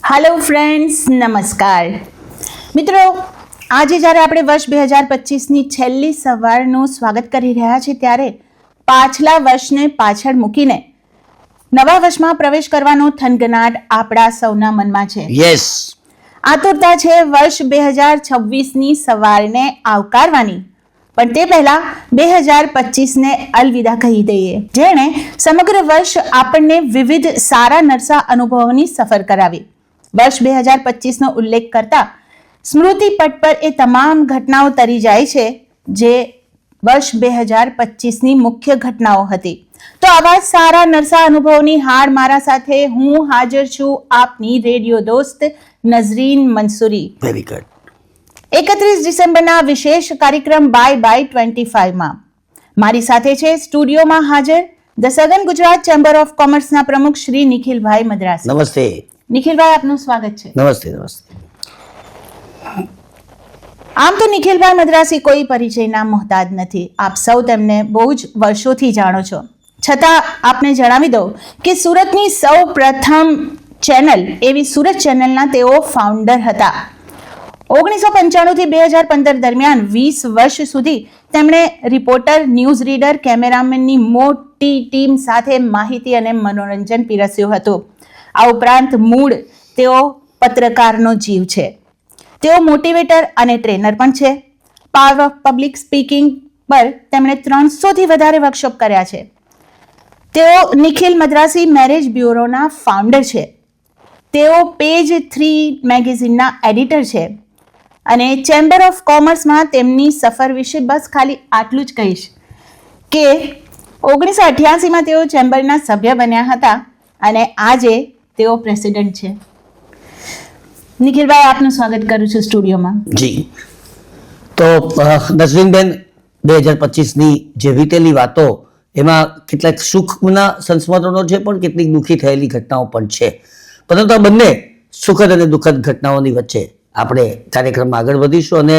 Hello friends, नमस्कार મિત્રો। આજે જ્યારે આપણે વર્ષ 2025ની છેલ્લી સવારનું સ્વાગત કરી રહ્યા છીએ ત્યારે પાછલા વર્ષને પાછળ મૂકીને નવા વર્ષમાં પ્રવેશ કરવાનો થનગનાટ આપણા સૌના મનમાં છે। યસ, આતુરતા છે વર્ષ 2026ની સવારને આવકારવાની, પણ તે પહેલા 2025ને અલવિદા કહી દઈએ, જેણે સમગ્ર વર્ષ આપણને વિવિધ સારા નરસા અનુભવોની સફર કરાવી। વર્ષ 2025નો ઉલ્લેખ કરતા સ્મૃતિ પટ પર એ તમામ ઘટનાઓ તરી જાય છે જે વર્ષ 2025ની મુખ્ય ઘટનાઓ હતી। તો આવા સારા નરસા અનુભવોની હાર મારા સાથે હું હાજર છું, આપની રેડિયો દોસ્ત નઝરીન મંસૂરી। Very good. 31 ડિસેમ્બરના વિશેષ કાર્યક્રમ બાય બાય 25માં મારી સાથે છે સ્ટુડિયોમાં હાજર ધ સઘન ગુજરાત ચેમ્બર ઓફ કોમર્સના પ્રમુખ શ્રી નિખિલભાઈ મદ્રાસી। નમસ્તે નિખિલભાઈ, આપનું સ્વાગત છે। નમસ્તે નમસ્તે। આમ તો નિખિલભાઈ મદ્રાસી કોઈ પરિચયના મોહતાજ નથી, આપ સૌ તેમને બહુ જ વર્ષોથી જાણો છો, છતાં આપને જણાવી દઉં કે સુરતની સૌ પ્રથમ ચેનલ એવી સુરત ચેનલના તેઓ ફાઉન્ડર હતા। 1995 થી 2015 દરમિયાન 20 વર્ષ સુધી તેમણે રિપોર્ટર, ન્યૂઝ રીડર, કેમેરામેનની મોટી ટીમ સાથે માહિતી અને મનોરંજન પીરસ્યું હતું। આ ઉપરાંત મૂળ તેઓ પત્રકારનો જીવ છે। તેઓ મોટિવેટર અને ટ્રેનર પણ છે। પાવર ઓફ પબ્લિક સ્પીકિંગ પર તેમણે 300થી વધારે વર્કશોપ કર્યા છે। તેઓ નિખિલ મદ્રાસી મેરેજ બ્યુરોના ફાઉન્ડર છે। તેઓ પેજ 3 મેગેઝિનના એડિટર છે અને ચેમ્બર ઓફ કોમર્સમાં તેમની સફર વિશે બસ ખાલી આટલું જ કહીશ કે 1988માં તેઓ ચેમ્બરના સભ્ય બન્યા હતા અને આજે તેઓ પ્રેસિડેન્ટ છે। નિખિલભાઈ, આપનું સ્વાગત કરું છું સ્ટુડિયોમાં। જી, તો નસરીનબેન, 2025ની જે વીતેલી વાતો એમાં કેટલાક સુખના સંસ્મરણો છે પણ કેટલીક દુઃખી થયેલી ઘટનાઓ પણ છે, પરંતુ આ બંને સુખદ અને દુઃખદ ઘટનાઓની વચ્ચે આપણે કાર્યક્રમમાં આગળ વધીશું અને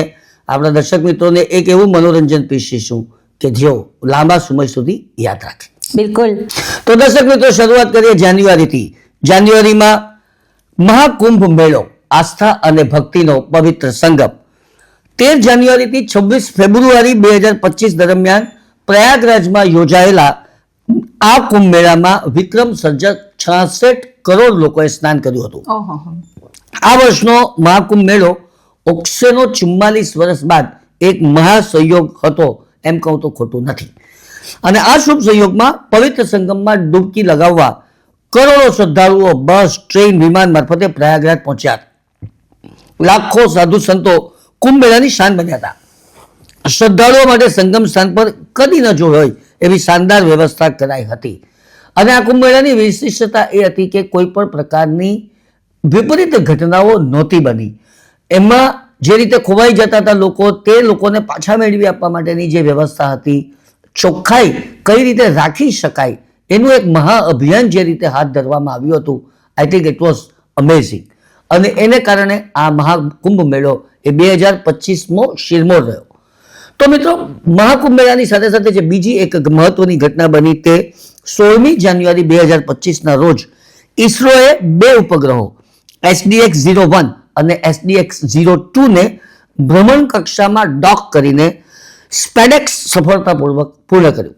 આપણા દર્શક મિત્રોને એક એવું મનોરંજન પીરસીશું કે જેઓ લાંબા સમય સુધી યાદ રાખે। બિલકુલ। તો દર્શક મિત્રો, શરૂઆત કરીએ જાન્યુઆરીથી। જાન્યુઆરીમાં મહાકુંભ મેળો, આસ્થા અને ભક્તિનો પવિત્ર સંગમ 13 જાન્યુઆરીથી 26 ફેબ્રુઆરી 2025 દરમિયાન પ્રયાગરાજમાં યોજાયેલા આ કુંભ મેળામાં વિક્રમ સર્જક 66 કરોડ લોકોએ સ્નાન કર્યું હતું। આ વર્ષનો મહાકુંભ મેળો 144 વર્ષ બાદ એક મહાસંયોગ હતો એમ કહું તો ખોટું નથી અને આ શુભ સંયોગમાં પવિત્ર સંગમમાં ડૂબકી લગાવવા કરોડો શ્રદ્ધાળુઓ બસ, ટ્રેન, વિમાન મારફતે પ્રયાગરાજ પહોંચ્યા। લાખો સાધુ સંતો કુંભ મેળાની શાન બન્યા હતા। શ્રદ્ધાળુઓ માટે સંગમ સ્થાન પર કદી ન જોઈ હોય એવી શાનદાર વ્યવસ્થા કરાઈ હતી અને આ કુંભ મેળાની વિશિષ્ટતા એ હતી કે કોઈ પણ પ્રકારની વિપરીત ઘટનાઓ નહોતી બની। એમાં જે રીતે ખોવાઈ જતા હતા લોકો, તે લોકોને પાછા મેળવી આપવા માટેની જે વ્યવસ્થા હતી, ચોખ્ખાઈ કઈ રીતે રાખી શકાય એનું એક મહા અભિયાન જે રીતે હાથ ધરવામાં આવ્યું હતું, I think it was amazing અને એને કારણે આ મહાકુંભ મેળો એ 2025મો શિરમોર રહ્યો। તો મિત્રો, મહાકુંભ મેળાની સાથે સાથે જે બીજી એક મહત્વની ઘટના બની તે 16મી જાન્યુઆરી 2025ના રોજ ઈસરોએ 2 ઉપગ્રહો SDX-01 અને SDX-02 ને ભ્રમણ કક્ષામાં ડોક કરીને સ્પેડેક્સ સફળતાપૂર્વક પૂર્ણ કર્યું।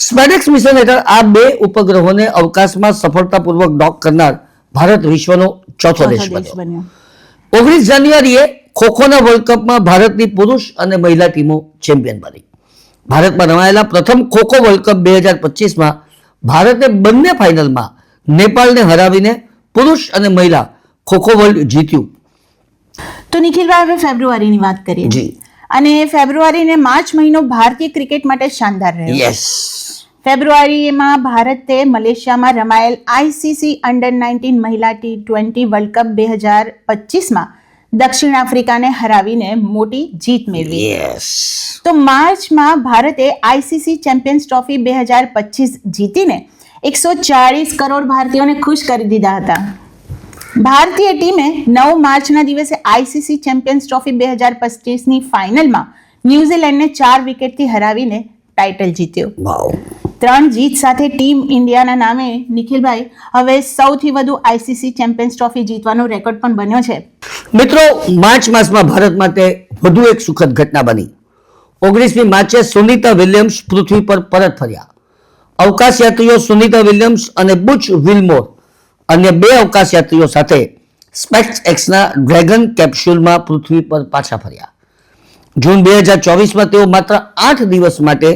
સ્પેડેક્સ મિશન હેઠળ આ 2 ઉપગ્રહોને અવકાશમાં સફળતાપૂર્વક ડોક કરનાર ભારત વિશ્વનો ચોથો દેશ બન્યો। 19 જાન્યુઆરીએ ખોખોના વર્લ્ડ કપમાં ભારતની પુરુષ અને મહિલા ટીમો ચેમ્પિયન બની। ભારતમાં રમાયેલા પ્રથમ ખોખો વર્લ્ડ કપ 2025માં ભારતે બંને ફાઇનલમાં નેપાળને હરાવીને પુરુષ અને મહિલા ખોખો વર્લ્ડ જીત્યું। તો નિખિલભાઈ, હવે ફેબ્રુઆરીની વાત કરીએ। જી, અને ફેબ્રુઆરી ને માર્ચ મહિનો ભારતીય ક્રિકેટ માટે શાનદાર રહ્યો। યસ। ફેબ્રુઆરીમાં ભારતે મલેશિયામાં રમાયેલ આઈસીસી અંડર 19 મહિલા T20 વર્લ્ડ કપ 2025માં દક્ષિણ આફ્રિકાને હરાવીને મોટી જીત મેળવી। યસ। તો માર્ચમાં ભારતે આઈસીસી ચેમ્પિયન્સ ટ્રોફી 2025 જીતીને 140 કરોડ ભારતીયોને ખુશ કરી દીધા હતા। ભારતીય ટીમે 9 માર્ચના દિવસે આઈસીસી ચેમ્પિયન્સ ટ્રોફી 2025ની ફાઇનલમાં ન્યુઝીલેન્ડને 4 વિકેટથી હરાવીને ટાઇટલ જીત્યો। 3 જીત સાથે ટીમ ઇન્ડિયાના નામે નિખિલભાઈ હવે સૌથી વધુ આઈસીસી ચેમ્પિયન્સ ટ્રોફી જીતવાનો રેકોર્ડ પણ બન્યો છે. મિત્રો, માર્ચ માસમાં ભારત માટે વધુ એક સુખદ ઘટના બની. 19મી માર્ચે સુનીતા વિલિયમ્સ પૃથ્વી પર પરત ફર્યા. અવકાશ યાત્રીઓ સુનીતા વિલિયમ્સ અને બુચ વિલમોર અન્ય 2 અવકાશ યાત્રીઓ સાથે સ્પેસ એક્સના ડ્રેગન કેપ્સ્યુલમાં પૃથ્વી પર પાછા ફર્યા. જૂન 2024માં તેઓ માત્ર 8 દિવસ માટે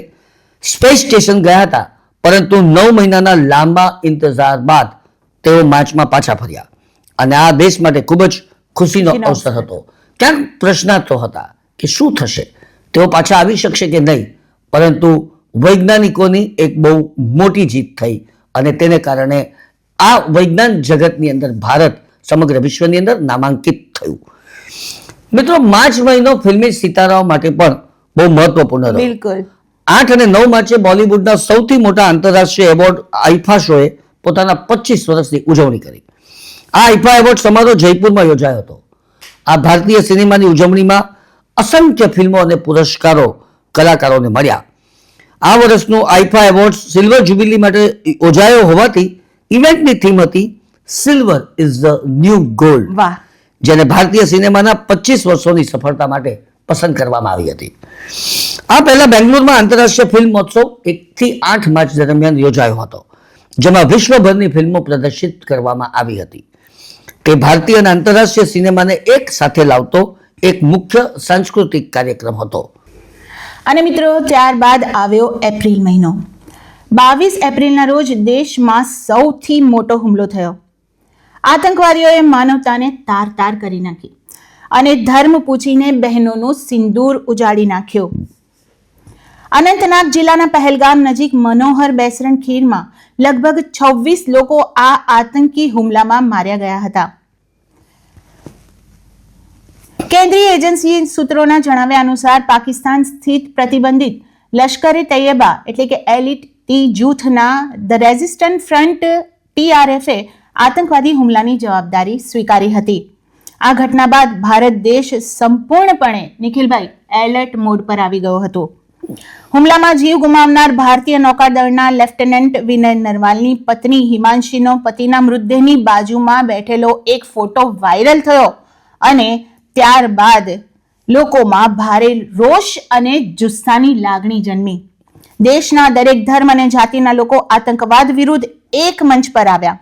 સ્પેસ સ્ટેશન ગયા હતા, પરંતુ 9 મહિનાના લાંબા ઇંતજાર બાદ તેઓ માર્ચમાં પાછા ફર્યા અને આ દેશ માટે ખૂબ જ ખુશીનો અવસર હતો. ક્યાંક પ્રશ્નાર્થો હતા કે શું થશે, તેઓ પાછા આવી શકશે કે નહીં, પરંતુ વૈજ્ઞાનિકોની એક બહુ મોટી જીત થઈ અને તેને કારણે આ વૈજ્ઞાન જગતની અંદર ભારત સમગ્ર વિશ્વની અંદર નામાંકિત થયું. મિત્રો, માર્ચ મહિનો ફિલ્મી સિતારાઓ માટે પણ બહુ મહત્વપૂર્ણ રહ્યો. બિલકુલ. 8 અને 9 માર્ચે બોલિવૂડના સૌથી મોટા આંતરરાષ્ટ્રીય એવોર્ડ આઈફા શોએ પોતાના 25 વર્ષની ઉજવણી કરી. આ આઈફા એવોર્ડ સમારોહ જયપુરમાં યોજાયો હતો. આ ભારતીય સિનેમાની ઉજવણીમાં અસંખ્ય ફિલ્મો અને પુરસ્કારો કલાકારોને મળ્યા. આ વર્ષનું આઈફા એવોર્ડ સિલ્વર જ્યુબિલી માટે યોજાયો હોવાથી ઇવેન્ટની થીમ હતી silver is the new gold, વાહ. જેને ભારતીય સિનેમાના 25 વર્ષોની સફળતા માટે પસંદ કરવામાં આવી હતી. આ પહેલા બેંગ્લોરમાં આંતરરાષ્ટ્રીય ફિલ્મ મહોત્સવ 1 થી 8 માર્ચ દરમિયાન યોજાયો હતો, જેમાં વિશ્વભરની ફિલ્મો પ્રદર્શિત કરવામાં આવી હતી. તે ભારતીય અને આંતરરાષ્ટ્રીય સિનેમાને એક સાથે લાવતો એક મુખ્ય સાંસ્કૃતિક કાર્યક્રમ હતો. અને મિત્રો, ત્યારબાદ આવ્યો એપ્રિલ મહિનો. 22 એપ્રિલના રોજ દેશમાં સૌથી મોટો હુમલો થયો. આતંકવાદીઓએ માનવતાને તાર કરી નાખી અને ધર્મ પૂછીને બહેનોનું સિંદૂર ઉજાડી નાખ્યો. અનંતનાગ જિલ્લાના પહેલગામ નજીક મનોહર બેસરણ ખીરમાં લગભગ 26 લોકો આ આતંકી હુમલામાં માર્યા ગયા હતા. કેન્દ્રીય એજન્સી સૂત્રોના જણાવ્યા અનુસાર પાકિસ્તાન સ્થિત પ્રતિબંધિત લશ્કરે તૈયબા એટલે કે એલિટ ટી જૂથના ધ રેઝિસ્ટન્ટ ફ્રન્ટ TRF આતંકવાદી હુમલાની જવાબદારી સ્વીકારી હતી. આ ઘટના બાદ ભારત દેશ સંપૂર્ણપણે નિખિલભાઈ એલર્ટ મોડ પર આવી ગયો હતો. હુમલામાં જીવ ગુમાવનાર ભારતીય નૌકાદળના લેફ્ટનન્ટ વિનય નરવાલની પત્ની હિમાંશીનો પતિના મૃતદેહની બાજુમાં બેઠેલો એક ફોટો વાયરલ થયો અને ત્યારબાદ લોકોમાં ભારે રોષ અને જુસ્સાની લાગણી જન્મી. દેશના દરેક ધર્મ અને જાતિના લોકો આતંકવાદ વિરુદ્ધ એક મંચ પર આવ્યા.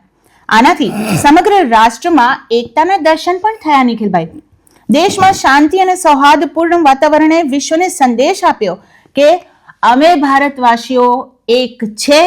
આનાથી સમગ્ર રાષ્ટ્રમાં એકતાના દર્શન પણ થયા. નિખિલભાઈ, દેશમાં શાંતિ અને સૌહાર્દપૂર્ણ વાતાવરણે વિશ્વને સંદેશ આપ્યો કે અમે ભારતવાસીઓ એક છે,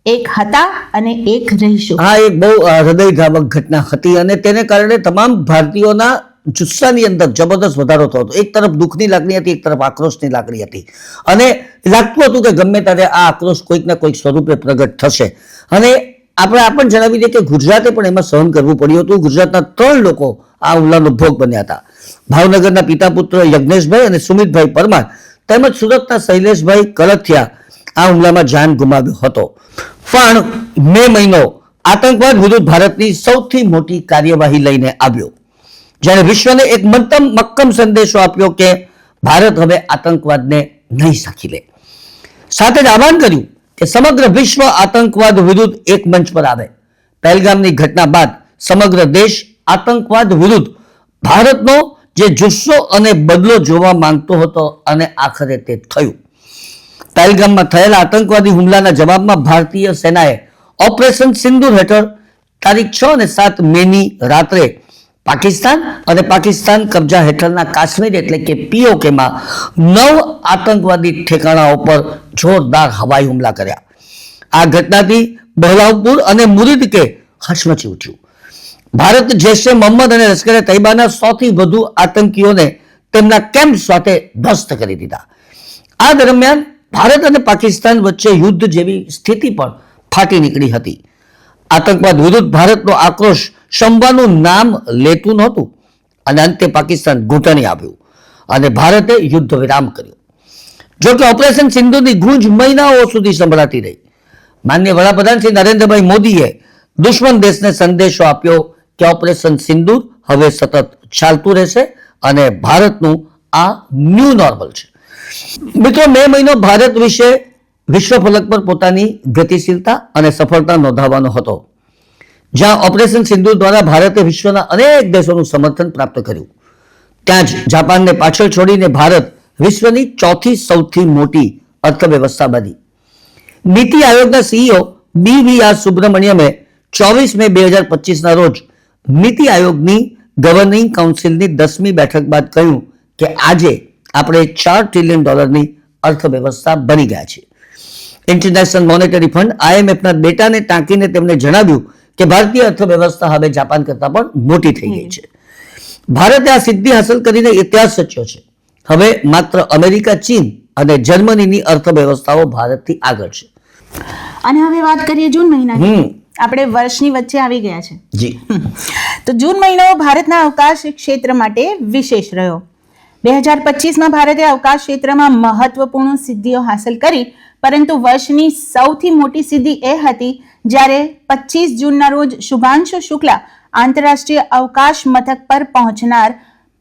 એક હતા અને એક રહીશું. આ એક બહુ હૃદયદ્રાવક ઘટના હતી અને તેને કારણે તમામ ભારતીયોના જુસ્સાની અંદર જબરદસ્ત વધારો થયો હતો. એક તરફ દુઃખની લાગણી હતી, એક તરફ આક્રોશની લાગણી હતી અને લાગતું હતું કે ગમે ત્યારે આ આક્રોશ કોઈક ના કોઈક સ્વરૂપે પ્રગટ થશે. અને આપણે આ પણ જણાવી દઈએ કે ગુજરાતે પણ એમાં સહન કરવું પડ્યું હતું. ગુજરાતના 3 લોકો આ હુમલાનો ભોગ બન્યા હતા. ભાવનગરના પિતા પુત્ર યજ્ઞેશભાઈ અને સુમિતભાઈ પરમાર તેમજ સુરતના શૈલેષભાઈ કલથિયા આ હુમલામાં જાન ગુમાવ્યો હતો. પણ મે મહિનો આતંકવાદ વિરુદ્ધ ભારતની સૌથી મોટી કાર્યવાહી લઈને આવ્યો, જ્યારે વિશ્વને એક મક્કમ સંદેશો આપ્યો કે ભારત હવે આતંકવાદને નહીં સાખી લે. સાથે જ આહવાન કર્યું કે સમગ્ર વિશ્વ આતંકવાદ વિરુદ્ધ એક મંચ પર આવે. પહેલગામની ઘટના બાદ સમગ્ર દેશ આતંકવાદ વિરુદ્ધ ભારતનો જે જુસ્સો અને બદલો જોવા માંગતો હતો અને આખરે તે થયું. પહેલગામમાં થયેલા આતંકવાદી હુમલાના જવાબમાં ભારતીય સેનાએ ઓપરેશન સિંદૂર હેઠળ તારીખ 6 અને 7 મેની રાત્રે પાકિસ્તાન અને પાકિસ્તાન કબજા હેઠળના કાશ્મીર એટલે કે POKમાં 9 આતંકવાદી ઠેકાણાઓ પર જોરદાર હવાઈ હુમલા કર્યા. આ ઘટનાથી બહલાવપુર અને મુરીદકે હચમચી ઉઠ્યું. ભારત જૈશે મોહમ્મદ અને લશ્કરે તૈયબાના 100 થી વધુ આતંકીઓને તેમના કેમ્પ સાથે ધ્વસ્ત કરી દીધા. આ દરમિયાન ભારત અને પાકિસ્તાન વચ્ચે યુદ્ધ જેવી સ્થિતિ પણ ફાટી નીકળી હતી. આતંકવાદ વિરુદ્ધ ભારતનો આક્રોશ શમવાનું નામ લેતું નહોતું અને અંતે પાકિસ્તાન ઘૂંટણે આવ્યું અને ભારતે યુદ્ધ વિરામ કર્યો. જો કે ઓપરેશન સિંધુની ગૂંજ મહિનાઓ સુધી સંભળાતી રહી. માનનીય વડાપ્રધાન શ્રી નરેન્દ્રભાઈ મોદીએ દુશ્મન દેશને સંદેશો આપ્યો કે ઓપરેશન સિંદૂર હવે સતત ચાલતું રહેશે અને ભારતનું આ ન્યૂ નોર્મલ છે. મિત્રો, મે મહિનો ભારત વિશે વિશ્વ ફલક પર પોતાની ગતિશીલતા અને સફળતા નોંધાવવાનો હતો. જ્યાં ઓપરેશન સિંદૂર દ્વારા ભારતે વિશ્વના અનેક દેશોનું સમર્થન પ્રાપ્ત કર્યું, ત્યાં જ જાપાનને પાછળ છોડીને ભારત વિશ્વની ચોથી સૌથી મોટી અર્થવ્યવસ્થા બની. નીતિ આયોગના સીઈઓ BVR સુબ્રમણ્યમે 24 મે 2025ના રોજ નીતિ આયોગની ગવર્નિંગ કાઉન્સિલની 10મી બેઠક બાદ કહ્યું કે આજે આપણે $4 ટ્રિલિયન અર્થવ્યવસ્થા બની ગયા છે. ઇન્ટરનેશનલ મોનેટરી ફંડ IMFના ડેટાને ટાંકીને તેમણે જણાવ્યું કે ભારતીય અર્થવ્યવસ્થા હવે જાપાન કરતાં પણ મોટી થઈ ગઈ છે. ભારતે આ સિદ્ધિ હાંસલ કરીને ઇતિહાસ રચ્યો છે. હવે માત્ર અમેરિકા, ચીન અને જર્મનીની અર્થવ્યવસ્થાઓ ભારતથી આગળ છે. અને હવે વાત કરીએ જૂન મહિનાની. આપણે વર્ષની વચ્ચે આવી ગયા છે. જી. તો જૂન મહિનો ભારતના અવકાશ ક્ષેત્ર માટે વિશેષ રહ્યો. 2025માં ભારતે અવકાશ ક્ષેત્રમાં મહત્વપૂર્ણ સિદ્ધિઓ હાંસલ કરી, પરંતુ વર્ષની સૌથી મોટી સિદ્ધિ એ હતી જ્યારે 25 જૂનના રોજ શુભાંશુ શુક્લા આંતરરાષ્ટ્રીય અવકાશ મથક પર પહોંચનાર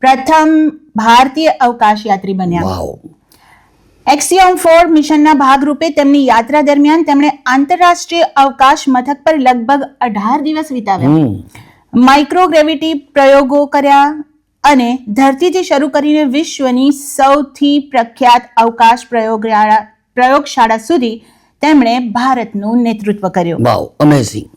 પ્રથમ ભારતીય અવકાશ યાત્રી બન્યા. વાવ. એક્સિયોમ 4 મિશનના ભાગરૂપે તેમની યાત્રા દરમિયાન તેમણે આંતરરાષ્ટ્રીય અવકાશ મથક પર લગભગ 18 દિવસ વિતાવ્યા. માઇક્રોગ્રેવિટી પ્રયોગો કર્યા અને ધરતીથી શરૂ કરીને વિશ્વની સૌથી પ્રખ્યાત અવકાશ પ્રયોગશાળા સુધી તેમણે ભારતનું નેતૃત્વ કર્યું. વાવ, અમેઝિંગ.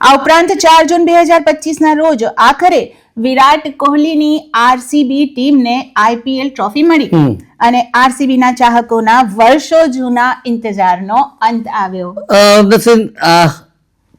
આ ઉપરાંત 4 જૂન 2025ના રોજ આખરે વિરાટ કોહલીની RCB ટીમને IPL ટ્રોફી મળી અને RCB ના ચાહકોના વર્ષો જૂના ઇંતજારનો અંત આવ્યો. નસીન,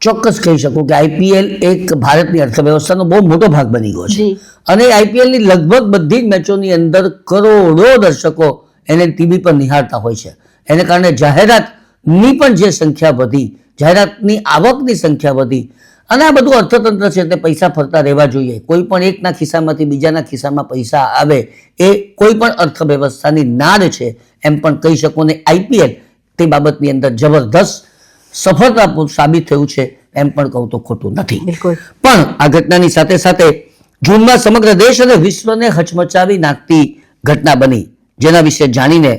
ચોક્કસ કહી શકું કે IPL એક ભારતની અર્થવ્યવસ્થાનો બહુ મોટો ભાગ બની ગયો છે. અને IPL ની લગભગ બધી જ મેચોની અંદર કરોડો દર્શકો એને ટીવી પર નિહાળતા હોય છે. એને કારણે જાહેરાતની પણ જે સંખ્યા વધી, જાહેરાતની આવકની સંખ્યા વધી, અને આ બધું અર્થતંત્ર છે તે પૈસા ફરતા રહેવા જોઈએ. કોઈ પણ એકના ખિસ્સામાંથી બીજાના ખિસ્સામાં પૈસા આવે એ કોઈ પણ અર્થવ્યવસ્થાની નાડ છે એમ પણ કહી શકો. ને IPL તે બાબતની અંદર જબરદસ્ત સફળતાપૂર્વક સાબિત થયું છે એમ પણ કહું તો ખોટું નથી. પણ આ ઘટનાની સાથે સાથે જૂનમાં સમગ્ર દેશ અને વિશ્વને હચમચાવી નાખતી ઘટના બની, જેના વિશે જાણીને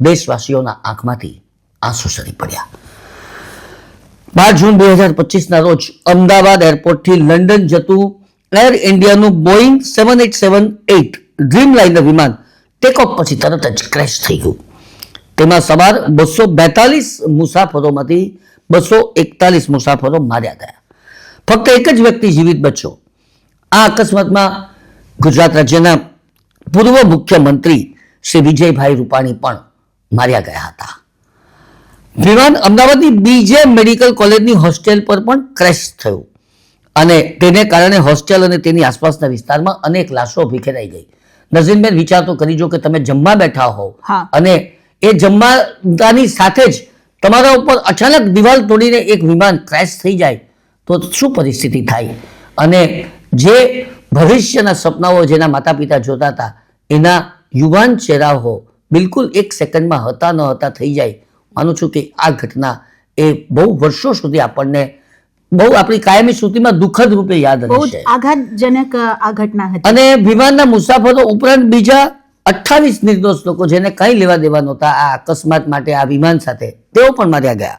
દેશવાસીઓના આંખમાંથી આંસુ સરી પડ્યા. 12 જૂન 2025ના રોજ અમદાવાદ એરપોર્ટથી લંડન જતું એર ઇન્ડિયાનું બોઈંગ 787-8 ડ્રીમલાઇનર વિમાન ટેકઓફ પછી તરત જ ક્રેશ થઈ ગયું. તેમાં સવાર 242 મુસાફરોમાંથી 241 મુસાફરો માર્યા ગયા. ફક્ત એક જ વ્યક્તિ જીવિત બચ્યો. આ અકસ્માતમાં ગુજરાત રાજ્યના પૂર્વ મુખ્યમંત્રી શ્રી વિજયભાઈ રૂપાણી પણ માર્યા ગયા હતા. વિમાન અમદાવાદની BJ મેડિકલ કોલેજની હોસ્ટેલ પર પણ ક્રેશ થયું અને તેને કારણે હોસ્ટેલ અને તેની આસપાસના વિસ્તારમાં અનેક લાશો વિખેરાઈ ગઈ. નઝીનબેન, વિચાર તો કરીજો કે તમે જમવા બેઠા હોવ અને એ જમવાની સાથે જ તમારા ઉપર અચાનક દિવાલ તોડીને એક વિમાન ક્રેશ થઈ જાય તો શું પરિસ્થિતિ થાય. અને જે ભવિષ્યના સપનાઓ જેના માતા પિતા જોતા હતા એના યુવાન ચહેરાઓ બિલકુલ એક સેકન્ડમાં હતા ન હતા થઈ જાય. માનું છું કે આ ઘટના એ બહુ વર્ષો સુધી આપણને બહુ આપણી કાયમી સ્મૃતિમાં દુઃખદ રૂપે યાદ રહેશે. આઘાતજનક આ ઘટના હતી. અને વિમાનના મુસાફરો ઉપરાંત બીજા 28 નિર્દોષ લોકો જેને કંઈ લેવા દેવા નહોતા આ અકસ્માત માટે, આ વિમાન સાથે, તેઓ પણ માર્યા ગયા.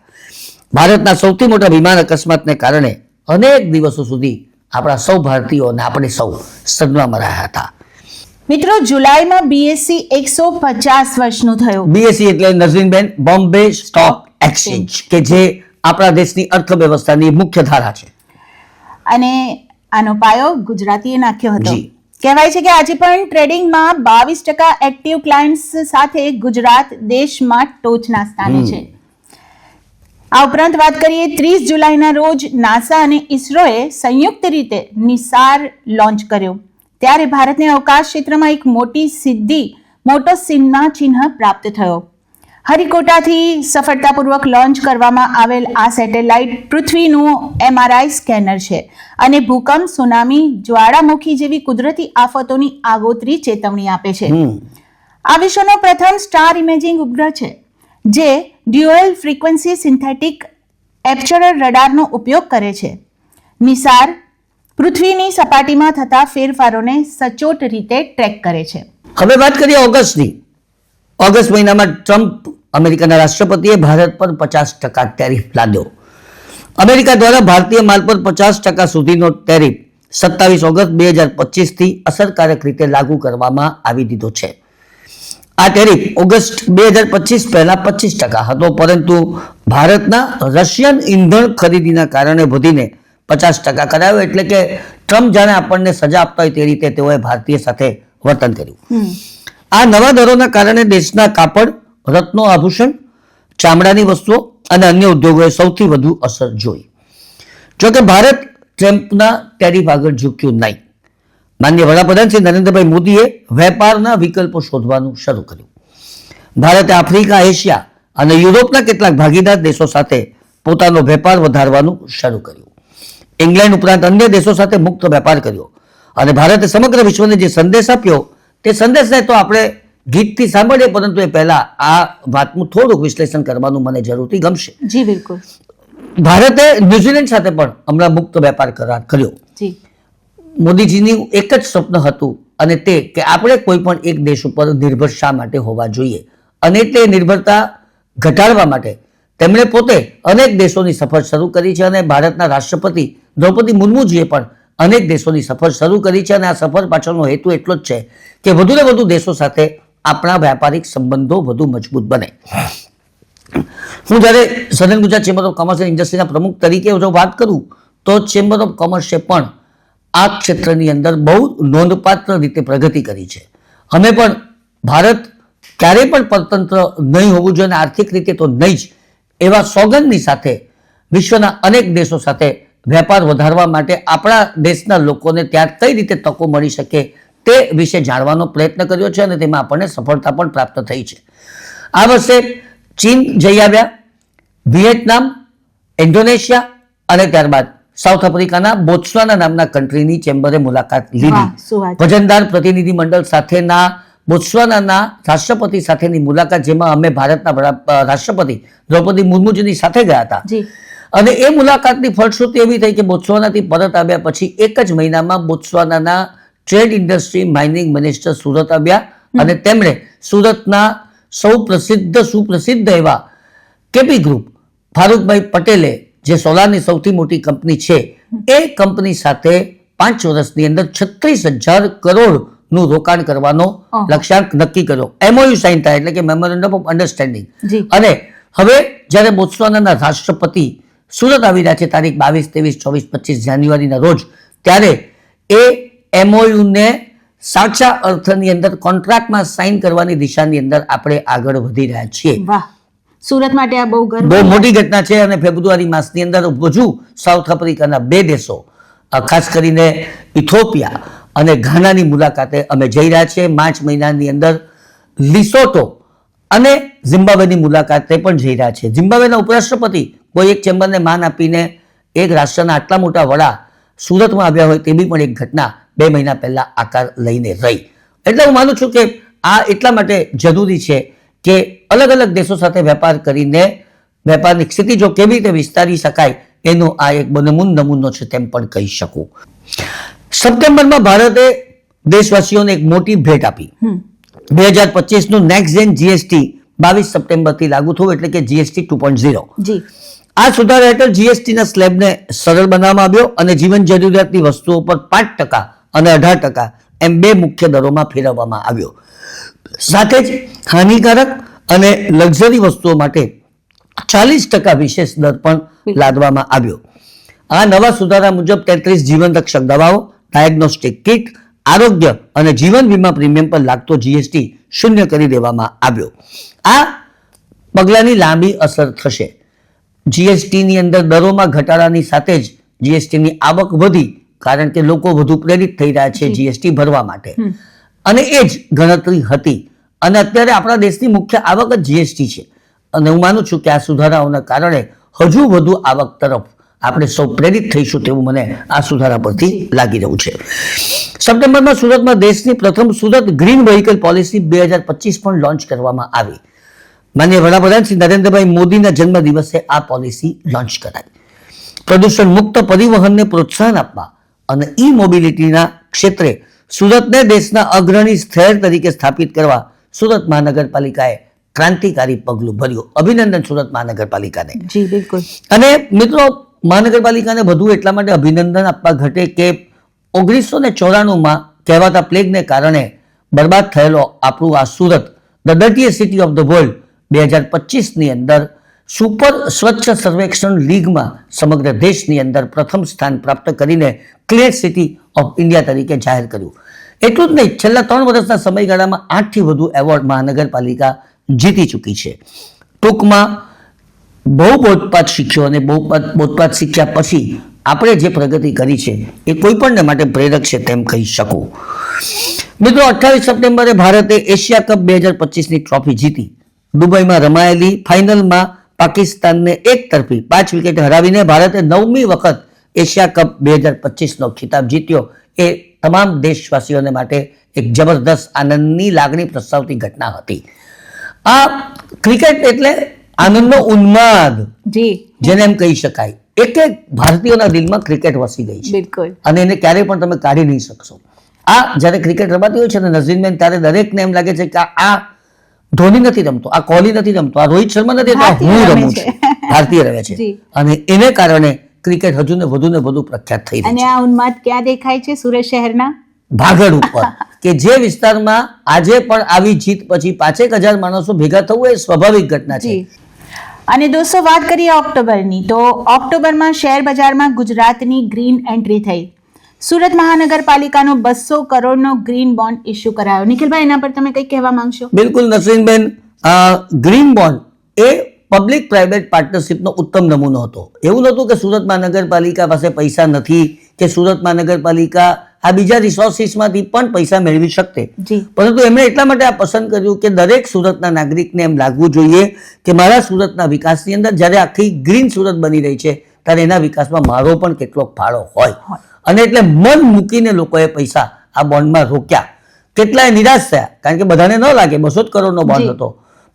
ભારતના સૌથી મોટા વિમાન અકસ્માતને કારણે અનેક દિવસો સુધી આપણા સૌ ભારતીયો અને આપણે સૌ સદમામાં રહ્યા હતા. મિત્રો, જુલાઈમાં BSE 150 વર્ષનું થયું. BSE એટલે નઝીનબેન બોમ્બે સ્ટોક એક્સચેન્જ, કે જે આપણા દેશની અર્થવ્યવસ્થાની મુખ્ય ધારા છે. અને આનો પાયો ગુજરાતીએ નાખ્યો હતો. કહેવાય છે કે આજે પણ ટ્રેડિંગમાં 22% એક્ટિવ ક્લાયન્ટ્સ સાથે ગુજરાત દેશમાં ટોચના સ્થાને છે. આ ઉપરાંત વાત કરીએ 30 જુલાઈના રોજ નાસા અને ઇસરોએ સંયુક્ત રીતે નિસાર લોન્ચ કર્યો. ત્યારે ભારતને અવકાશ ક્ષેત્રમાં એક મોટો ચિહ્ન પ્રાપ્ત થયો. હરિકોટાથી સફળતાપૂર્વક લોન્ચ કરવામાં આવેલ આ સેટેલાઇટ પૃથ્વીનું MRI સ્કેનર છે અને ભૂકંપ, સુનામી, જ્વાળામુખી જેવી કુદરતી આફતોની આગોતરી ચેતવણી આપે છે. આ વિશ્વનો પ્રથમ સ્ટાર ઇમેજિંગ ઉપગ્રહ છે જે ડ્યુઅલ ફ્રીક્વન્સી સિન્થેટિક એપર્ચર રડારનો ઉપયોગ કરે છે. નિસાર પૃથ્વીની સપાટીમાં થતા ફેરફારોને સચોટ રીતે ટ્રેક કરે છે. હવે વાત કરીએ ઓગસ્ટની. ઓગસ્ટ મહિનામાં ટ્રમ્પ અમેરિકાના રાષ્ટ્રપતિએ ભારત પર 50% ટેરિફ લાદ્યો. અમેરિકા દ્વારા ભારતીય માલ પર 50% સુધીનો ટેરિફ 27 ઓગસ્ટ 2025 થી અસરકારક રીતે લાગુ કરવામાં આવી દીધો છે. આ ટેરિફ ઓગસ્ટ 2025 પહેલા 25% હતો, પરંતુ ભારતના રશિયન ઈંધણ ખરીદીના કારણે વધીને 50% કરાયો. એટલે કે ટ્રમ્પ જાણે આપણને સજા આપતા હોય તે રીતે તેઓએ ભારતીય સાથે વર્તન કર્યું. આ નવા દરોના કારણે દેશના કાપડ, રત્નો, આભૂષણ, ચામડાની વસ્તુઓ અને અન્ય ઉદ્યોગોએ સૌથી વધુ અસર જોઈ. જોકે ભારત ટ્રમ્પના ટેરિફ આગળ ઝૂક્યું નહીં. માનનીય વડાપ્રધાન શ્રી નરેન્દ્રભાઈ મોદીએ વેપારના વિકલ્પો શોધવાનું શરૂ કર્યું. ભારતે આફ્રિકા, એશિયા અને યુરોપના કેટલાક ભાગીદાર દેશો સાથે પોતાનો વેપાર વધારવાનું શરૂ કર્યું. ઇંગ્લેન્ડ ઉપરાંત અન્ય દેશો સાથે મુક્ત વેપાર કર્યો અને ભારતે સમગ્ર વિશ્વને જે સંદેશ આપ્યો તે સંદેશને તો આપણે ગીતથી સાંભળીએ, પરંતુ એ પહેલા આ વાતનું થોડુંક વિશ્લેષણ કરવાનું મને જરૂરથી ગમશે. જી બિલકુલ. ભારતે ન્યુઝીલેન્ડ સાથે પણ હમણાં મુક્ત વેપાર કરાર કર્યો. જી. મોદીજીનું એક જ સ્વપ્ન હતું અને તે કે આપણે કોઈ પણ એક દેશ ઉપર નિર્ભર શા માટે હોવા જોઈએ, અને તે નિર્ભરતા ઘટાડવા માટે તેમણે પોતે અનેક દેશોની સફર શરૂ કરી છે અને ભારતના રાષ્ટ્રપતિ દ્રૌપદી મુર્મુજીએ પણ અનેક દેશોની સફર શરૂ કરી છે. અને આ સફર પાછળનો હેતુ એટલો જ છે કે વધુને વધુ દેશો સાથે આપણા વ્યાપારિક સંબંધો વધુ મજબૂત બને. હું જ્યારે southern Gujarat chamber of commerce and ઇન્ડસ્ટ્રીના પ્રમુખ તરીકે જો વાત કરું તો ચેમ્બર ઓફ કોમર્સે પણ આ ક્ષેત્રની અંદર બહુ નોંધપાત્ર રીતે પ્રગતિ કરી છે. અમે પણ ભારત ક્યારેય પણ પરતંત્ર નહીં હોવું જોઈએ અને આર્થિક રીતે તો નહીં જ એવા સોગંદની સાથે વિશ્વના અનેક દેશો સાથે વેપાર વધારવા માટે આપણા દેશના લોકોને ત્યાં કઈ રીતે તકો મળી શકે તે વિશે જાણવાનો પ્રયત્ન કર્યો છે અને તેમાં આપણને સફળતા પણ પ્રાપ્ત થઈ છે. આ વર્ષે ચીન જઈ આવ્યા, વિયેટનામ, ઇન્ડોનેશિયા અને ત્યારબાદ સાઉથ આફ્રિકાના બોત્સવાના નામના કન્ટ્રીની ચેમ્બરે મુલાકાત લીધી. વજનદાર પ્રતિનિધિ મંડળ સાથેના બોત્સવાનાના રાષ્ટ્રપતિ સાથેની મુલાકાત, જેમાં અમે ભારતના રાષ્ટ્રપતિ દ્રૌપદી મુર્મુજીની સાથે ગયા હતા. અને એ મુલાકાતની ફળશ્રુતિ એવી થઈ કે બોત્સવાનાથી પરત આવ્યા પછી એક જ મહિનામાં બોત્સવાનાના trade industry mining minister Surat આવ્યા અને તેમણે સુરતના સુપ્રસિદ્ધ એવા કેપી ગ્રુપ ફારૂકભાઈ પટેલે, જે સોલારની સૌથી મોટી કંપની છે, એ કંપની સાથે 5 વર્ષની અંદર 36,000 કરોડનું રોકાણ કરવાનો લક્ષ્યાંક નક્કી કર્યો. MOU સાઇન થાય એટલે કે મેમોરેન્ડમ ઓફ અન્ડરસ્ટેન્ડિંગ. અને હવે જ્યારે બોત્સવાનાના રાષ્ટ્રપતિ સુરત આવી રહ્યા છે તારીખ 22, 23, 24, 25 જાન્યુઆરીના રોજ, ત્યારે એ MOU ને સાચા અર્થની અંદર કોન્ટ્રાક્ટમાં સાઇન કરવાની દિશાની અંદર આપણે આગળ વધી રહ્યા છીએ. વાહ, સુરત માટે આ બહુ મોટી ઘટના છે. અને ફેબ્રુઆરી માસની અંદર હજુ સાઉથ આફ્રિકાના 2 દેશો, ખાસ કરીને ઇથોપિયા અને ઘાનાની મુલાકાતે અમે જઈ રહ્યા છીએ. માર્ચ મહિનાની અંદર લિસોટો અને ઝિમ્બાબ્વેની મુલાકાતે પણ જઈ રહ્યા છે. ઝિમ્બાબ્વેના ઉપરાષ્ટ્રપતિ કોઈ એક ચેમ્બરને માન આપીને એક રાષ્ટ્રના આટલા મોટા વડા સુરતમાં આવ્યા હોય તેવી પણ એક ઘટના 2 મહિના પહેલા આકાર લઈને રહી. એટલે હું માનું છું કે આ એટલા માટે જરૂરી છે કે અલગ અલગ દેશો સાથે વેપાર કરીને વેપારની ક્ષિતિજો કેવી રીતે વિસ્તારી શકાય એનો આ એક નમૂનો છે તેમ પણ કહી શકું. સપ્ટેમ્બરમાં ભારતે દેશવાસીઓને એક મોટી ભેટ આપી. 2025નું નેક્સ્ટ જેન જીએસટી 22 સપ્ટેમ્બરથી લાગુ થયું, એટલે કે જીએસટી 2.0. આ સુધારા હેઠળ જીએસટીના સ્લેબને સરળ બનાવવામાં આવ્યો અને જીવન જરૂરિયાતની વસ્તુઓ પર 5% અને 18% એમ 2 મુખ્ય દરોમાં ફેરવવામાં આવ્યો. સાથે જ હાનિકારક અને લક્ઝરી વસ્તુઓ માટે 40% વિશેષ દર પણ લાદવામાં આવ્યો. આ નવા સુધારા મુજબ 33 જીવન રક્ષક દવાઓ, ડાયગ્નોસ્ટિક કિટ, આરોગ્ય અને જીવન વીમા પ્રીમિયમ પર લાગતો જીએસટી શૂન્ય કરી દેવામાં આવ્યો. આ પગલાંની લાંબી અસર થશે. જીએસટીની અંદર દરોમાં ઘટાડાની સાથે જ જીએસટીની આવક વધી, કારણ કે લોકો વધુ પ્રેરિત થઈ રહ્યા છે જીએસટી ભરવા માટે, અને એ જ ગણતરી હતી. અને અત્યારે આપણા દેશની મુખ્ય આવક જ જીએસટી છે. અને હું માનું છું કે આ સુધારાઓના કારણે હજુ વધુ આવક તરફ આપણે સૌ પ્રેરિત થઈશું તેવું મને આ સુધારા પરથી લાગી રહ્યું છે. સપ્ટેમ્બરમાં સુરતમાં દેશની પ્રથમ સુરત ગ્રીન વ્હીકલ પોલિસી 2025 પણ લોન્ચ કરવામાં આવી. માનનીય વડાપ્રધાન શ્રી નરેન્દ્રભાઈ મોદીના જન્મદિવસે આ પોલિસી લોન્ચ કરાઈ. પ્રદૂષણ મુક્ત પરિવહનને પ્રોત્સાહન આપવા અને ઈ મોબિલિટીના ક્ષેત્રે સુરતને દેશના અગ્રણી શહેર તરીકે સ્થાપિત કરવા સુરત મહાનગરપાલિકાએ ક્રાંતિકારી પગલું ભર્યું. અભિનંદન સુરત મહાનગરપાલિકાને. જી બિલકુલ. અને મિત્રો, મહાનગરપાલિકાને વધુ એટલા માટે અભિનંદન આપવા ઘટે કે 1994માં કહેવાતા પ્લેગને કારણે બરબાદ થયેલો આપણું આ Surat, the dirtiest city of the world, 2025ની અંદર સુપર સ્વચ્છ સર્વેક્ષણ લીગમાં સમગ્ર દેશની અંદર પ્રથમ સ્થાન પ્રાપ્ત કરીને ક્લીન સિટી ઓફ ઇન્ડિયા તરીકે જાહેર કર્યું. એટલું જ નહીં, છેલ્લા 3 વર્ષના સમયગાળામાં 8થી વધુ એવોર્ડ મહાનગરપાલિકા જીતી ચૂકી છે. ટૂંકમાં બહુ બોધપાઠ શીખ્યો અને બહુ બોધપાઠ શીખ્યા પછી આપણે જે પ્રગતિ કરી છે એ કોઈ પણને માટે પ્રેરક છે તેમ કહી શકું. મિત્રો, 28 સપ્ટેમ્બરે ભારતે એશિયા કપ 2025ની ટ્રોફી જીતી. દુબઈમાં રમાયેલી ફાઇનલમાં પાકિસ્તાનને એક તરફી 5 વિકેટે હરાવીને ભારતે 9મી વખત એશિયા કપ 2025નો ખિતાબ જીત્યો. એ તમામ દેશવાસીઓને માટે એક જબરદસ્ત આનંદની લાગણી પ્રસવતી ઘટના હતી. આ ક્રિકેટ એટલે આનંદનો ઉન્માદ, જી, જેને એમ કહી શકાય. એક એક ભારતીયોના દિલમાં ક્રિકેટ વસી ગઈ છે બિલકુલ. અને એને ક્યારેય પણ તમે કાઢી નહીં શકશો. આ જ્યારે ક્રિકેટ રમાતી હોય છે ને નઝરીનબેન, ત્યારે દરેકને એમ લાગે છે કે આ ધોની નથી રમતો, આ કોહલી નથી રમતો, આ રોહિત શર્મા નથી રમતો, હું રમું છું. ભારતીય રમે છે જી. અને એને કારણે ક્રિકેટ હજુ ને વધુ પ્રખ્યાત થઈ રહી અને છે. આ ઉન્માદ ક્યાં દેખાય છે? સુરત શહેરના ભાગડ ઉપર કે જે વિસ્તારમાં આજે પણ આવી જીત પછી 5,000 માણસો ભેગા થવું એ સ્વાભાવિક ઘટના છે. જી. અને દોસ્તો, વાત કરીએ ઓક્ટોબરની, તો ઓક્ટોબરમાં શેર બજારમાં ગુજરાતની ગ્રીન એન્ટ્રી થઈ. સુરત મહાનગરપાલિકાનો 200 કરોડનો ગ્રીન બોન્ડ ઇસ્યુ કરાયો. નિખિલભાઈ, એના પર તમે કંઈ કહેવા માંગશો? બિલકુલ નસરીનબેન, ગ્રીન બોન્ડ એ પબ્લિક પ્રાઇવેટ પાર્ટનરશિપનો ઉત્તમ નમૂનો હતો. એવું નહોતું કે સુરત મહાનગરપાલિકા પાસે પૈસા નથી કે સુરત મહાનગરપાલિકા આ બીજા રિસોર્સિસમાંથી પણ પૈસા મેળવી શકતે, જી. પરંતુ એમણે એટલા માટે આ પસંદ કર્યું કે દરેક સુરતના નાગરિકને એમ લાગવું જોઈએ કે મારા સુરતના વિકાસની અંદર જ્યારે આખી ગ્રીન સુરત બની રહી છે ત્યારે એના વિકાસમાં મારો પણ કેટલોક ફાળો હોય. અને એટલે મન મૂકીને લોકોએ પૈસા આ બોન્ડમાં રોક્યા. કેટલાય નિરાશ થયા, કારણ કે બધાને ન લાગે 200 કરોડનો બોન્ડ હતો,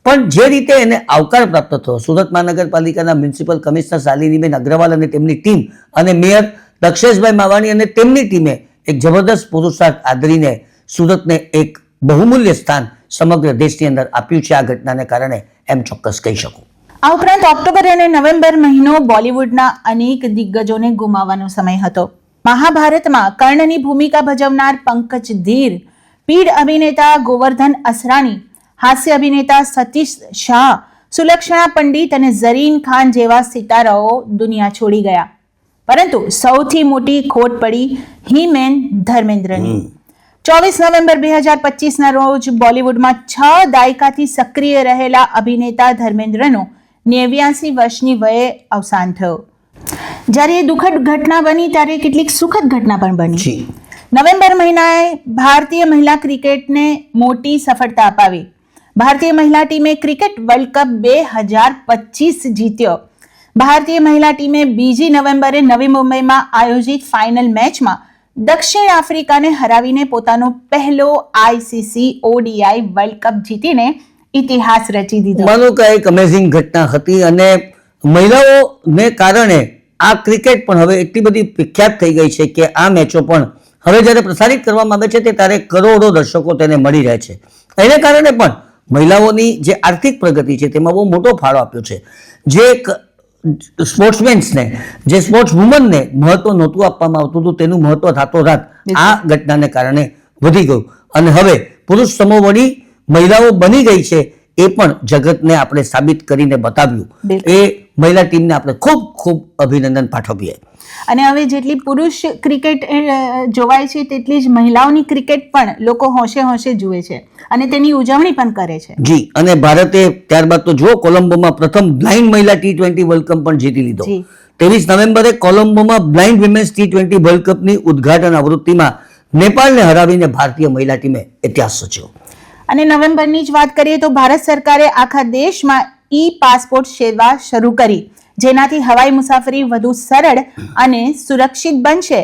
પણ જે રીતે એને આવકાર પ્રાપ્ત થયો, સુરત મહાનગરપાલિકાના મ્યુનિસિપલ કમિશનર શાલિનીબેન અગ્રવાલ અને તેમની ટીમ અને મેયર દક્ષેશભાઈ માવાણી અને તેમની ટીમે એક જબરદસ્ત પુરુષાર્થ આદરીને સુરતને એક બહુમૂલ્ય સ્થાન સમગ્ર દેશની અંદર આપ્યું છે આ ઘટનાને કારણે, એમ ચોક્કસ કહી શકું. આ ઉપરાંત ઓક્ટોબર અને નવેમ્બર મહિનો બોલિવૂડના અનેક દિગ્ગજોને ગુમાવવાનો સમય હતો. મહાભારતમાં કર્ણની ભૂમિકા ભજવનાર પંકજ ધીર, પીઢ અભિનેતા ગોવર્ધન અસરાણી, હાસ્ય અભિનેતા સતીશ શાહ, સુલક્ષણા પંડિત અને ઝરીન ખાન જેવા સિતારાઓ દુનિયા છોડી ગયા. પરંતુ સૌથી મોટી ખોટ પડી હીમેન ધર્મેન્દ્રની. 24 નવેમ્બર 2025ના રોજ બોલિવૂડમાં 6 દાયકાથી સક્રિય રહેલા અભિનેતા ધર્મેન્દ્રનું 89 વર્ષની વયે અવસાન થયું. જ્યારે એ દુઃખદ ઘટના બની ત્યારે કેટલીક સુખદ ઘટના પણ બની. નવેમ્બર મહિનાએ ભારતીય મહિલા ક્રિકેટને મોટી સફળતા અપાવી. ભારતીય મહિલા ટીમે ક્રિકેટ વર્લ્ડ કપ 2025 જીત્યો. ભારતીય મહિલા ટીમે 2 નવેમ્બરે નવી મુંબઈમાં આયોજિત ફાઇનલ મેચમાં દક્ષિણ આફ્રિકાને હરાવીને પોતાનો પહેલો ICC ODI વર્લ્ડ કપ જીતીને ઇતિહાસ રચી દીધો. માનો કે એક અમેઝિંગ ઘટના હતી અને મહિલાઓને કારણે આ ક્રિકેટ પણ હવે એટલી બધી પ્રખ્યાત થઈ ગઈ છે કે આ મેચો પણ હવે જ્યારે પ્રસારિત કરવામાં આવે છે તે ત્યારે કરોડો દર્શકો તેને મળી રહે છે. એને કારણે પણ મહિલાઓની જે આર્થિક પ્રગતિ છે તેમાં બહુ મોટો ફાળો આપ્યો છે. જે સ્પોર્ટ્સમેન્સને, જે સ્પોર્ટ્સ વુમનને મહત્વ નહોતું આપવામાં આવતું હતું તેનું મહત્વ રાતોરાત આ ઘટનાને કારણે વધી ગયું અને હવે પુરુષ સમોવડી મહિલાઓ બની ગઈ છે એ પણ જગતને આપણે સાબિત કરીને બતાવ્યું. એ મહિલા ટીમને આપણે ખૂબ ખૂબ અભિનંદન પાઠવીએ. અને હવે જેટલી પુરુષ ક્રિકેટ જોવાય છે તેટલી જ મહિલાઓની ક્રિકેટ પણ લોકો હોંશે હોંશે જુએ છે અને તેની ઉજવણી પણ કરે છે. જી. અને ભારતે ત્યારબાદ તો જો કોલંબોમાં પ્રથમ બ્લાઇન્ડ મહિલા T20 વર્લ્ડ કપ પણ જીતી લીધો. 23 નવેમ્બરે કોલંબોમાં બ્લાઇન્ડ વિમેન્સ T20 વર્લ્ડ કપની ઉદ્ઘાટન આવૃત્તિમાં નેપાળને હરાવીને ભારતીય મહિલા ટીમે ઇતિહાસ રચ્યો. અને નવેમ્બરની જ વાત કરીએ તો ભારત સરકારે આખા દેશમાં પાસપોર્ટ સેવા શરૂ કરી, જેનાથી હવાઈ મુસાફરી વધુ સરળ અને સુરક્ષિત બનશે.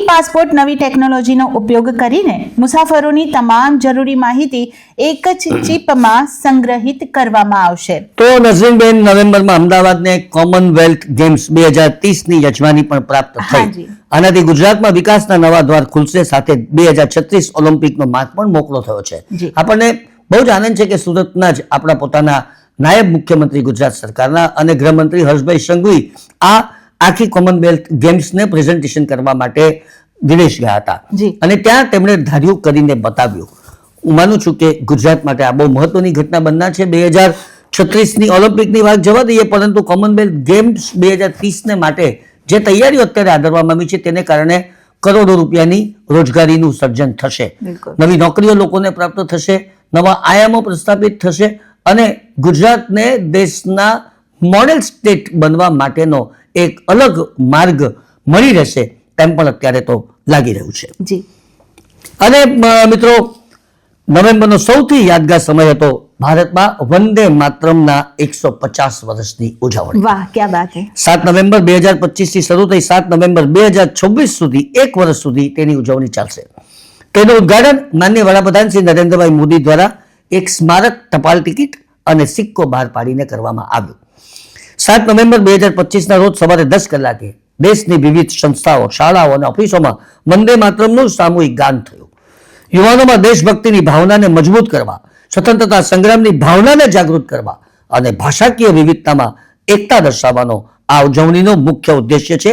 પાસપોર્ટ નવી ટેકનોલોજીનો ઉપયોગ કરીને મુસાફરોની તમામ જરૂરી માહિતી એક જ ચિપમાં સંગ્રહિત કરવામાં આવશે. તો નઝરીનબેન, નવેમ્બરમાં અમદાવાદને કોમનવેલ્થ ગેમ્સ 2030ની યજમાની પણ પ્રાપ્ત થઈ. આનાથી ગુજરાતમાં વિકાસના નવા દ્વાર ખુલશે, સાથે 2036 ઓલિમ્પિકનો માર્ગ પણ મોકળો થયો છે. આપણને બહુ જ આનંદ છે કે સુરતના જ આપણા પોતાના નાયબ મુખ્યમંત્રી ગુજરાત સરકારના અને ગૃહમંત્રી હર્ષભાઈ સંઘવી આ આખી કોમનવેલ્થ ગેમ્સને પ્રેઝન્ટેશન કરવા માટે વિદેશ ગયા હતા જી. અને ત્યાં તેમણે ધાર્યું કરીને બતાવ્યું. હું માનું છું કે ગુજરાત માટે આ બહુ મહત્વની ઘટના બનનાર છે. 2036ની ઓલિમ્પિકની વાત જવા દઈએ, પરંતુ કોમનવેલ્થ ગેમ્સ 2030ને માટે જે તૈયારીઓ અત્યારે આદરવામાં આવી છે તેને કારણે કરોડો રૂપિયાની રોજગારીનું સર્જન થશે, બિલકુલ. નવી નોકરીઓ લોકોને પ્રાપ્ત થશે, નવા આયામો પ્રસ્થાપિત થશે અને ગુજરાતને દેશના મોડેલ સ્ટેટ બનવા માટેનો એક અલગ માર્ગ મળી રહેશે તેમ પણ અત્યારે તો લાગી રહ્યું છે. જી. અને મિત્રો, નવેમ્બરનો સૌથી યાદગાર સમય હતો ભારતમાં વંદે માતરમના 150 વર્ષની ઉજવણી. વાહ, ક્યા બાત હે. 7 નવેમ્બર 2025 થી શરૂ થઈ 7 નવેમ્બર 2026 સુધી એક વર્ષ સુધી તેની ઉજવણી ચાલશે. તેનું ઉદ્ઘાટન માનનીય વડાપ્રધાન શ્રી નરેન્દ્રભાઈ મોદી દ્વારા એક સ્મારક ટપાલ ટિકિટ અને સિક્કો બહાર પાડીને કરવામાં આવ્યું. 7 નવેમ્બર 2025ના રોજ સવારે 10 કલાકે દેશની વિવિધ સંસ્થાઓ, શાળાઓ અને ઓફિસોમાં વંદે માતરમનું સામૂહિક ગાન થયું. યુવાનોમાં દેશભક્તિની ભાવનાને મજબૂત કરવા, સ્વતંત્રતા સંગ્રામની ભાવનાને જાગૃત કરવા અને ભાષાકીય વિવિધતામાં એકતા દર્શાવવાનો આ ઉજવણીનો મુખ્ય ઉદ્દેશ્ય છે.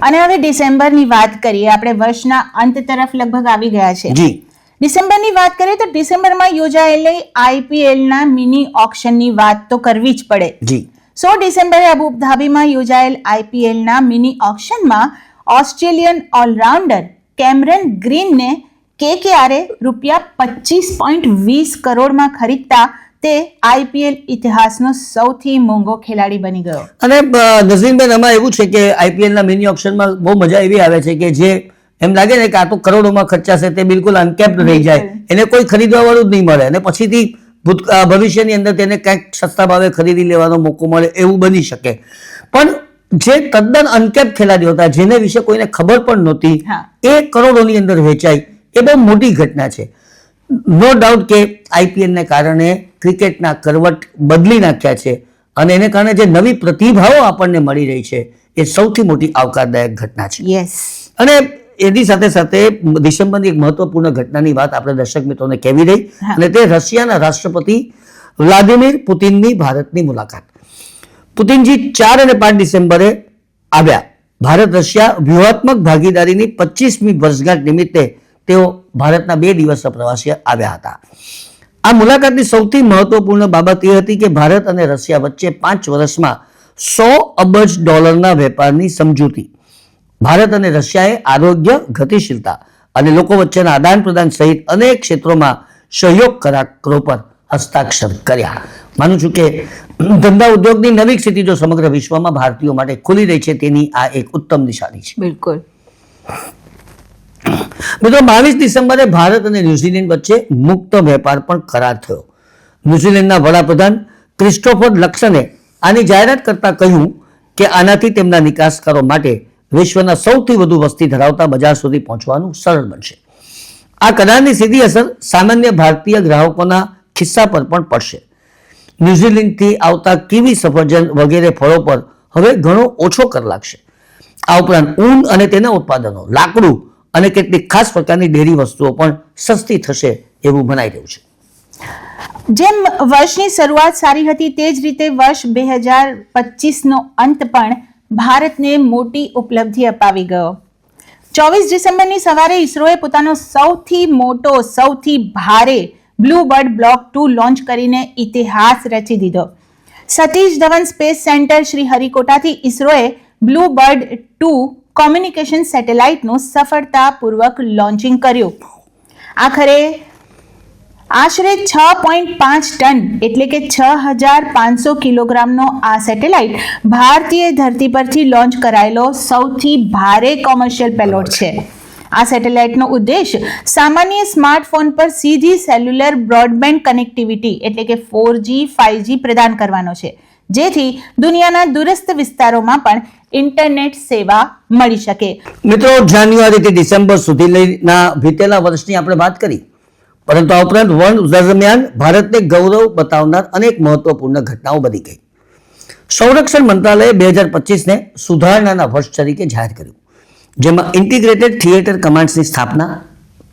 અને હવે ડિસેમ્બરની વાત કરીએ. આપણે વર્ષના અંત તરફ લગભગ આવી ગયા છે. જી. ડિસેમ્બરની વાત કરીએ તો ડિસેમ્બરમાં યોજાયેલી આઈપીએલના મિની ઓક્શનની વાત તો કરવી જ પડે. જી. 16 ડિસેમ્બરે અબુધાબીમાં યોજાયેલ આઈપીએલના મિની ઓક્શનમાં ઓસ્ટ્રેલિયન ઓલરાઉન્ડર કેમરન ગ્રીનને કેકેઆરે ₹25.20 કરોડમાં ખરીદતા તે આઈપીએલ ઇતિહાસનો સૌથી મોંઘો ખેલાડી બની ગયો. અને નઝીરબેન, આમાં એવું છે કે આઈપીએલના મિની ઓક્શનમાં બહુ મજા એવી આવે છે કે જે એમ લાગે ને કે આ તો કરોડોમાં ખર્ચાશે તે બિલકુલ અનકેપ્ડ રહી જાય, એને કોઈ ખરીદવા વાળું જ નહીં મળે અને પછીથી ભવિષ્યની અંદર તેને કંઈક સસ્તા ભાવે ખરીદી લેવાનો મોકો મળે એવું બની શકે. પણ જે તદ્દન અનકેપ ખેલાડીઓ હતા, જેને વિશે કોઈને ખબર પણ નહોતી, હા. એ કરોડોની અંદર વેચાય, એ બહુ મોટી ઘટના છે. નો ડાઉટ કે આઈપીએલને કારણે ક્રિકેટના કરવટ બદલી નાખ્યા છે અને એને કારણે જે નવી પ્રતિભાઓ આપણને મળી રહી છે એ સૌથી મોટી આવકારદાયક ઘટના છે. યસ. અને એની સાથે સાથે ડિસેમ્બરની એક મહત્વપૂર્ણ ઘટનાની વાત આપણે દર્શક મિત્રોને કહેવી રહી અને તે રશિયાના રાષ્ટ્રપતિ વ્લાદિમીર પુતિનની ભારતની મુલાકાત. પુતિનજી 4 અને 5 ડિસેમ્બરે આવ્યા. ભારત રશિયા વ્યૂહાત્મક ભાગીદારીની 25મી વર્ષગાંઠ નિમિત્તે તેઓ ભારતના 2 દિવસના પ્રવાસે આવ્યા હતા. આ મુલાકાતની સૌથી મહત્વપૂર્ણ બાબત એ હતી કે ભારત અને રશિયા વચ્ચે 5 વર્ષમાં $100 અબજ વેપારની સમજૂતી. ભારત અને રશિયાએ આરોગ્ય, ગતિશીલતા અને લોકો વચ્ચેના આદાન પ્રદાન સહિત અનેક ક્ષેત્રોમાં સહયોગ કરારો પર હસ્તાક્ષર કર્યા. માનું છું કે ધંધા ઉદ્યોગની નવી ક્ષિતિજો સમગ્ર વિશ્વમાં ભારતીયો માટે ખુલી રહી છે, તેની આ એક ઉત્તમ નિશાની છે. બિલકુલ. મિત્રો, 22 ડિસેમ્બરે ભારત અને ન્યુઝીલેન્ડ વચ્ચે મુક્ત વેપાર પણ કરાર થયો. ન્યુઝીલેન્ડના વડાપ્રધાન ક્રિસ્ટોફર લક્સને આની જાહેરાત કરતા કહ્યું કે આનાથી તેમના નિકાસકારો માટે વિશ્વના સૌથી વધુ વસ્તી ધરાવતા બજાર સુધી પહોંચવાનું સરળ બનશે. આ કરારની સીધી અસર સામાન્ય ભારતીય ગ્રાહકોના ખિસ્સા પર પણ પડશે. ન્યુઝીલેન્ડથી આવતા કીવી, સફરજન વગેરે ફળો પર હવે ઘણો ઓછો કર લાગશે. આ ઉપરાંત ઊન અને તેના ઉત્પાદનો, લાકડું અને કેટલીક ખાસ પ્રકારની ડેરી વસ્તુઓ પણ સસ્તી થશે એવું મનાઈ રહ્યું છે. જેમ વર્ષની શરૂઆત સારી હતી તે જ રીતે વર્ષ 2025નો અંત પણ ભારતને મોટી ઉપલબ્ધિ અપાવી ગયો. 24 ડિસેમ્બરની સવારે ઇસરોએ પોતાનો સૌથી મોટો, સૌથી ભારે બ્લુ બર્ડ બ્લોક 2 લોન્ચ કરીને ઇતિહાસ રચી દીધો. સતીશ ધવન સ્પેસ સેન્ટર શ્રી હરિકોટાથી ઇસરોએ બ્લુ બર્ડ 2 કોમ્યુનિકેશન સેટેલાઇટનું સફળતાપૂર્વક લોન્ચિંગ કર્યું. આખરે આશરે 6.5 ટન એટલે કે 6500 કિલોગ્રામનો આ સેટેલાઇટ ભારતીય ધરતી પરથી લોન્ચ કરાયેલો સૌથી ભારે કોમર્શિયલ પેલોડ છે. આ સેટેલાઇટનો ઉદ્દેશ સામાન્ય સ્માર્ટફોન પર સીધી સેલ્યુલર બ્રોડબેન્ડ કનેક્ટિવિટી એટલે કે 4G 5G પ્રદાન કરવાનો છે, જેથી દુનિયાના દૂરસ્થ વિસ્તારોમાં પણ ઇન્ટરનેટ સેવા મળી શકે. મિત્રો, જાન્યુઆરીથી ડિસેમ્બર સુધીના વીતેલા વર્ષની આપણે વાત કરી, પરંતુ આ ઉપરાંત વર્ષ દરમિયાન ભારતને ગૌરવ બતાવનાર અનેક મહત્વપૂર્ણ ઘટનાઓ બની ગઈ. સંરક્ષણ મંત્રાલયે 2025ને સુધારણાના વર્ષ તરીકે જાહેર કર્યું, જેમાં ઇન્ટિગ્રેટેડ થિયેટર કમાન્ડ્સની સ્થાપના,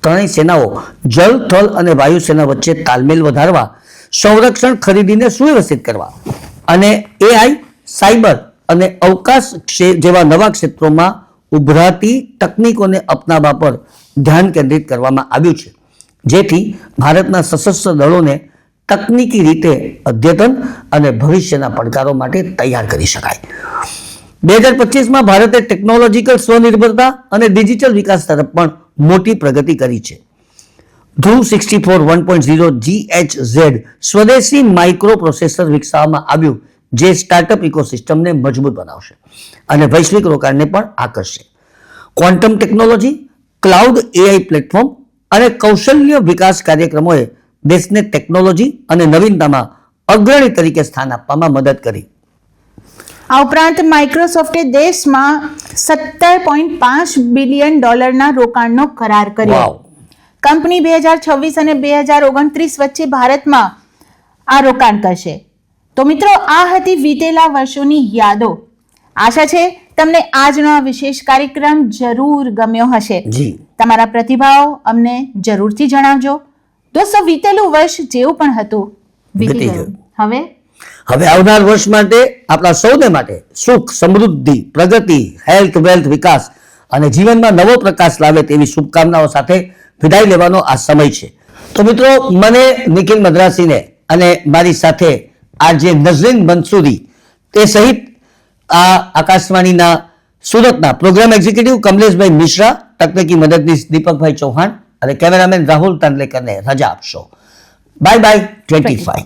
ત્રણેય સેનાઓ જળ, થલ અને વાયુ સેના વચ્ચે તાલમેલ વધારવા, સંરક્ષણ ખરીદીને સુવ્યવસ્થિત કરવા અને એઆઈ, સાયબર અને અવકાશ જેવા નવા ક્ષેત્રોમાં ઉભરાતી તકનીકોને અપનાવવા પર ધ્યાન કેન્દ્રિત કરવામાં આવ્યું છે, જેથી ભારતના સશસ્ત્ર દળોને તકનીકી રીતે અદ્યતન અને ભવિષ્યના પડકારો માટે તૈયાર કરી શકાય. 2025માં ભારતે ટેકનોલોજીકલ સ્વનિર્ભરતા અને ડિજિટલ વિકાસ તરફ પણ મોટી પ્રગતિ કરી છે. ધ્રુવ 64 1.0 GHZ સ્વદેશી માઇક્રો પ્રોસેસર વિકસાવવામાં આવ્યું, જે સ્ટાર્ટઅપ ઇકોસિસ્ટમને મજબૂત બનાવશે અને વૈશ્વિક રોકાણને પણ આકર્ષશે. Quantum technology, cloud AI platform અને કૌશલ્ય વિકાસ કાર્યક્રમોએ દેશને ટેકનોલોજી અને નવીનતામાં અગ્રણી તરીકે સ્થાન આપવામાં મદદ કરી. આ ઉપરાંત માઇક્રોસોફ્ટે દેશમાં $17.5 બિલિયન રોકાણનો કરાર કર્યો. વાવ. કંપની 2026 અને 2029 વચ્ચે ભારતમાં આ રોકાણ કરશે. તો મિત્રો, આ હતી વીતેલા વર્ષોની યાદો. આશા છે તમને આજનો આ વિશેષ કાર્યક્રમ જરૂર ગમ્યો હશે. જી. તમારા પ્રતિભાવ અમને જરૂરથી જણાવજો. દોસ્તો, વીતેલું વર્ષ જેવું પણ હતું વીતી વીતી ગયું. હવે આવનાર વર્ષ માટે આપણા સૌને માટે સુખ, સમૃદ્ધિ, પ્રગતિ, હેલ્થ, વેલ્થ, વિકાસ અને જીવનમાં નવો પ્રકાશ લાવે તેવી શુભકામનાઓ સાથે વિદાય લેવાનો આ સમય છે. તો મિત્રો, મને નિખિલ મદ્રાસીને અને મારી સાથે આ જે નઝરીન મંસૂરી તે સહિત આ આકાશવાણીના સુરતના પ્રોગ્રામ એક્ઝિક્યુટિવ કમલેશભાઈ મિશ્રા, તકનીકી મદદનીશ દીપકભાઈ ચૌહાણ અને કેમેરામેન રાહુલ તાંડલેકરને રજા આપશો. Bye bye 25.